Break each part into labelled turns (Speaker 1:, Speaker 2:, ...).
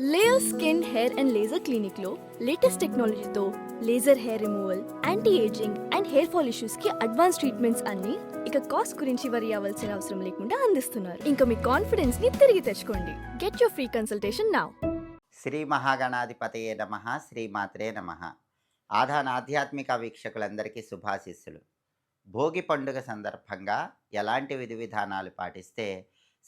Speaker 1: Layer skin hair and laser clinic లో latest టెక్నాలజీతో laser hair removal, anti ageing and hair fall issues కి advance treatments అన్ని ఇక cost గురించి వరి అవ్వాల్సిన అవసరం లేకుండా అందిస్తున్నారు. ఇంకా మీ కాన్ఫిడెన్స్ ని తిరిగి తెచ్చుకోండి. Get your free consultation now.
Speaker 2: Shri మహాగణాధిపతయే నమ. శ్రీమాత్రే నమ. ఆధాన ఆధ్యాత్మిక వీక్షకులందరికీ శుభాశీస్సులు. భోగి పండుగ సందర్భంగా ఎలాంటి విధి విధానాలు పాటిస్తే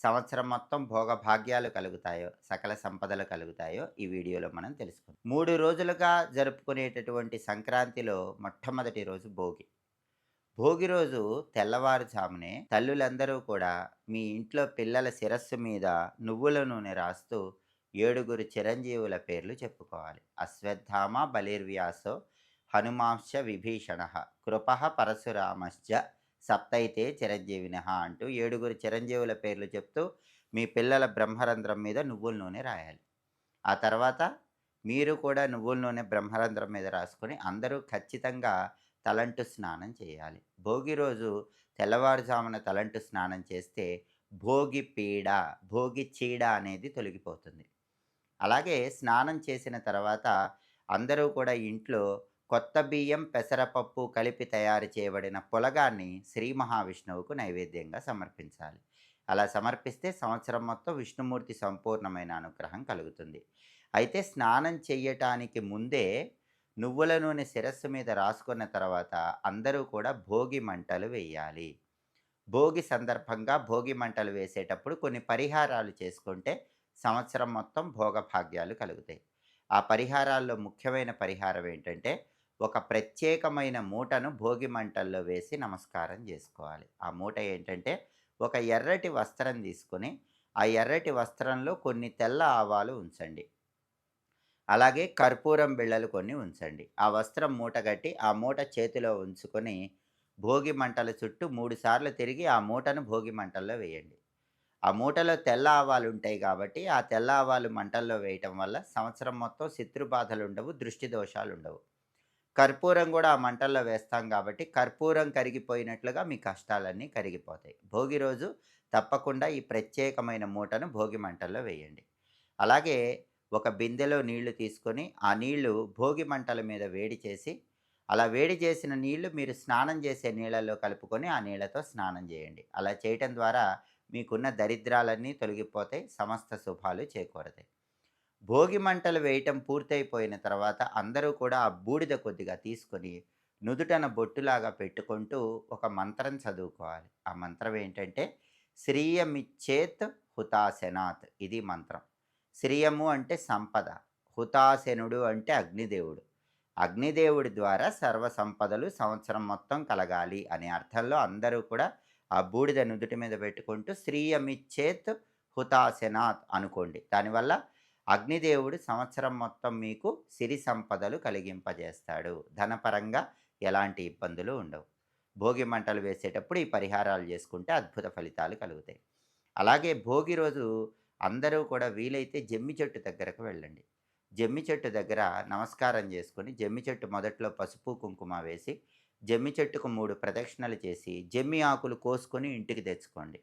Speaker 2: సంవత్సరం మొత్తం భోగభాగ్యాలు కలుగుతాయో, సకల సంపదలు కలుగుతాయో ఈ వీడియోలో మనం తెలుసుకుందాం. 3 రోజులుగా జరుపుకునేటటువంటి సంక్రాంతిలో మొట్టమొదటి రోజు భోగి. భోగి రోజు తెల్లవారుజామునే తల్లులందరూ కూడా మీ ఇంట్లో పిల్లల శిరస్సు మీద నువ్వుల నూనె రాస్తూ 7 చిరంజీవుల పేర్లు చెప్పుకోవాలి. అశ్వత్థామ బలిర్వ్యాసో హనుమాంశ విభీషణ కృప పరశురామశ్చ సప్తైతే చిరంజీవిన అంటూ 7 చిరంజీవుల పేర్లు చెప్తూ మీ పిల్లల బ్రహ్మరంధ్రం మీద నువ్వుల నూనె రాయాలి. ఆ తర్వాత మీరు కూడా నువ్వుల నూనె బ్రహ్మరంధ్రం మీద రాసుకొని అందరూ ఖచ్చితంగా తలంటు స్నానం చేయాలి. భోగి రోజు తెల్లవారుజామున తలంటు స్నానం చేస్తే భోగి పీడ, భోగి చీడ అనేది తొలగిపోతుంది. అలాగే స్నానం చేసిన తర్వాత అందరూ కూడా ఇంట్లో కొత్త బియ్యం, పెసరపప్పు కలిపి తయారు చేయబడిన పులగాన్ని శ్రీ మహావిష్ణువుకు నైవేద్యంగా సమర్పించాలి. అలా సమర్పిస్తే సంవత్సరం మొత్తం విష్ణుమూర్తి సంపూర్ణమైన అనుగ్రహం కలుగుతుంది. అయితే స్నానం చెయ్యటానికి ముందే నువ్వుల నూనె శిరస్సు మీద రాసుకున్న తర్వాత అందరూ కూడా భోగి మంటలు వేయాలి. భోగి సందర్భంగా భోగి మంటలు వేసేటప్పుడు కొన్ని పరిహారాలు చేసుకుంటే సంవత్సరం మొత్తం భోగభాగ్యాలు కలుగుతాయి. ఆ పరిహారాల్లో ముఖ్యమైన పరిహారం ఏంటంటే, ఒక ప్రత్యేకమైన మూటను భోగి మంటల్లో వేసి నమస్కారం చేసుకోవాలి. ఆ మూట ఏంటంటే, ఒక ఎర్రటి వస్త్రం తీసుకొని ఆ ఎర్రటి వస్త్రంలో కొన్ని తెల్ల ఆవాలు ఉంచండి. అలాగే కర్పూరం బిళ్ళలు కొన్ని ఉంచండి. ఆ వస్త్రం మూటగట్టి ఆ మూట చేతిలో ఉంచుకొని భోగి మంటల చుట్టూ 3 సార్లు తిరిగి ఆ మూటను భోగి మంటల్లో వేయండి. ఆ మూటలో తెల్ల ఆవాలు ఉంటాయి కాబట్టి ఆ తెల్ల ఆవాలు మంటల్లో వేయటం వల్ల సంవత్సరం మొత్తం శత్రు బాధలుండవు, దృష్టి దోషాలుండవు. కర్పూరం కూడా ఆ మంటల్లో వేస్తాం కాబట్టి కర్పూరం కరిగిపోయినట్లుగా మీ కష్టాలన్నీ కరిగిపోతాయి. భోగి రోజు తప్పకుండా ఈ ప్రత్యేకమైన మూటను భోగి మంటల్లో వేయండి. అలాగే ఒక బిందెలో నీళ్లు తీసుకొని ఆ నీళ్లు భోగి మంటల మీద వేడి చేసి, అలా వేడి చేసిన నీళ్లు మీరు స్నానం చేసే నీళ్ళల్లో కలుపుకొని ఆ నీళ్లతో స్నానం చేయండి. అలా చేయటం ద్వారా మీకున్న దరిద్రాలన్నీ తొలగిపోతాయి, సమస్త శుభాలు చేకూరతాయి. భోగి మంటలు వేయటం పూర్తయిపోయిన తర్వాత అందరూ కూడా ఆ బూడిద కొద్దిగా తీసుకొని నుదుటన బొట్టులాగా పెట్టుకుంటూ ఒక మంత్రం చదువుకోవాలి. ఆ మంత్రం ఏంటంటే, శ్రియమిచ్చేత్ హుతాశనాత్. ఇది మంత్రం. శ్రియము అంటే సంపద, హుతాశనుడు అంటే అగ్నిదేవుడు. అగ్నిదేవుడి ద్వారా సర్వ సంపదలు సంవత్సరం మొత్తం కలగాలి అనే అర్థంలో అందరూ కూడా ఆ బూడిద నుదుటి మీద పెట్టుకుంటూ శ్రియమిచ్చేత్ హుతాశనాత్ అనుకోండి. దానివల్ల అగ్నిదేవుడు సంవత్సరం మొత్తం మీకు సిరి సంపదలు కలిగింపజేస్తాడు. ధనపరంగా ఎలాంటి ఇబ్బందులు ఉండవు. భోగి మంటలు వేసేటప్పుడు ఈ పరిహారాలు చేసుకుంటే అద్భుత ఫలితాలు కలుగుతాయి. అలాగే భోగి రోజు అందరూ కూడా వీలైతే జమ్మి చెట్టు దగ్గరకు వెళ్ళండి. జమ్మి చెట్టు దగ్గర నమస్కారం చేసుకొని జమ్మి చెట్టు మొదట్లో పసుపు కుంకుమ వేసి జమ్మి చెట్టుకు 3 ప్రదక్షిణలు చేసి జమ్మి ఆకులు కోసుకొని ఇంటికి తెచ్చుకోండి.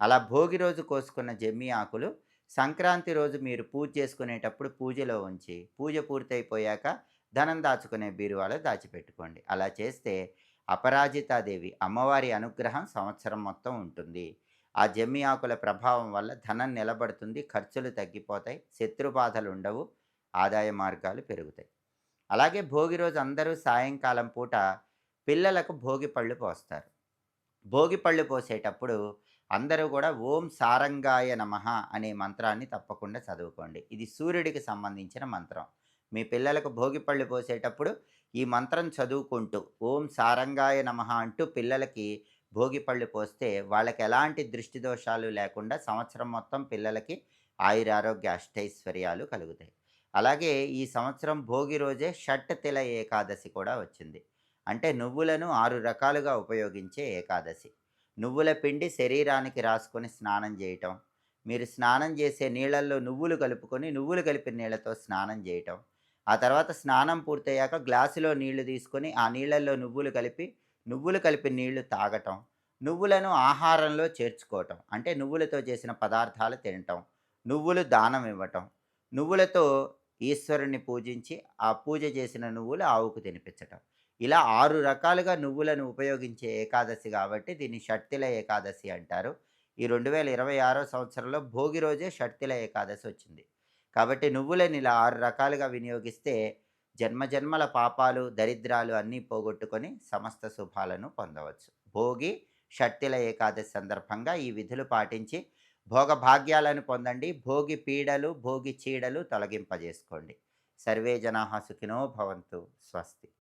Speaker 2: అలా భోగి రోజు కోసుకున్న జమ్మి ఆకులు సంక్రాంతి రోజు మీరు పూజ చేసుకునేటప్పుడు పూజలో ఉంచి పూజ పూర్తయిపోయాక ధనం దాచుకునే బీరువాలో దాచిపెట్టుకోండి. అలా చేస్తే అపరాజితాదేవి అమ్మవారి అనుగ్రహం సంవత్సరం మొత్తం ఉంటుంది. ఆ జమ్మి ఆకుల ప్రభావం వల్ల ధనం నిలబడుతుంది, ఖర్చులు తగ్గిపోతాయి, శత్రు బాధలు ఉండవు, ఆదాయ మార్గాలు పెరుగుతాయి. అలాగే భోగి రోజు అందరూ సాయంకాలం పూట పిల్లలకు భోగి పళ్ళు పోస్తారు. భోగి పళ్ళు పోసేటప్పుడు అందరూ కూడా ఓం సారంగాయ నమః అనే మంత్రాన్ని తప్పకుండా చదువుకోండి. ఇది సూర్యుడికి సంబంధించిన మంత్రం. మీ పిల్లలకు భోగి పళ్ళు పోసేటప్పుడు ఈ మంత్రం చదువుకుంటూ ఓం సారంగాయ నమః అంటూ పిల్లలకి భోగి పళ్ళు పోస్తే వాళ్ళకి ఎలాంటి దృష్టి దోషాలు లేకుండా సంవత్సరం మొత్తం పిల్లలకి ఆయురారోగ్య అష్టైశ్వర్యాలు కలుగుతాయి. అలాగే ఈ సంవత్సరం భోగి రోజే షట్ తిల ఏకాదశి కూడా వచ్చింది. అంటే నువ్వులను 6 రకాలుగా ఉపయోగించే ఏకాదశి. నువ్వుల పిండి శరీరానికి రాసుకొని స్నానం చేయటం, మీరు స్నానం చేసే నీళ్ళల్లో నువ్వులు కలుపుకొని నువ్వులు కలిపిన నీళ్ళతో స్నానం చేయటం, ఆ తర్వాత స్నానం పూర్తయ్యాక గ్లాసులో నీళ్లు తీసుకొని ఆ నీళ్ళల్లో నువ్వులు కలిపిన నీళ్లు తాగటం, నువ్వులను ఆహారంలో చేర్చుకోవటం, అంటే నువ్వులతో చేసిన పదార్థాలు తినటం, నువ్వులు దానం ఇవ్వటం, నువ్వులతో ఈశ్వరుణ్ణి పూజించి, ఆ పూజ చేసిన నువ్వులు ఆవుకు తినిపించటం. ఇలా 6 రకాలుగా నువ్వులను ఉపయోగించే ఏకాదశి గాబట్టి దీన్ని షట్తిల ఏకాదశి అంటారు. ఈ 2026 సంవత్సరంలో భోగి రోజే షట్తిల ఏకాదశి వచ్చింది. కాబట్టి నువ్వులని ఇలా 6 రకాలుగా వినియోగిస్తే జన్మజన్మల పాపాలు, దరిద్రాలు అన్నీ పోగొట్టుకొని సమస్త శుభాలను పొందవచ్చు. భోగి, షట్టిల ఏకాదశి సందర్భంగా ఈ విధులు పాటించి భోగభాగ్యాలను పొందండి. భోగి పీడలు, భోగి చీడలు తొలగింపజేసుకోండి. సర్వే జనాః సుఖినో భవంతు. స్వస్తి.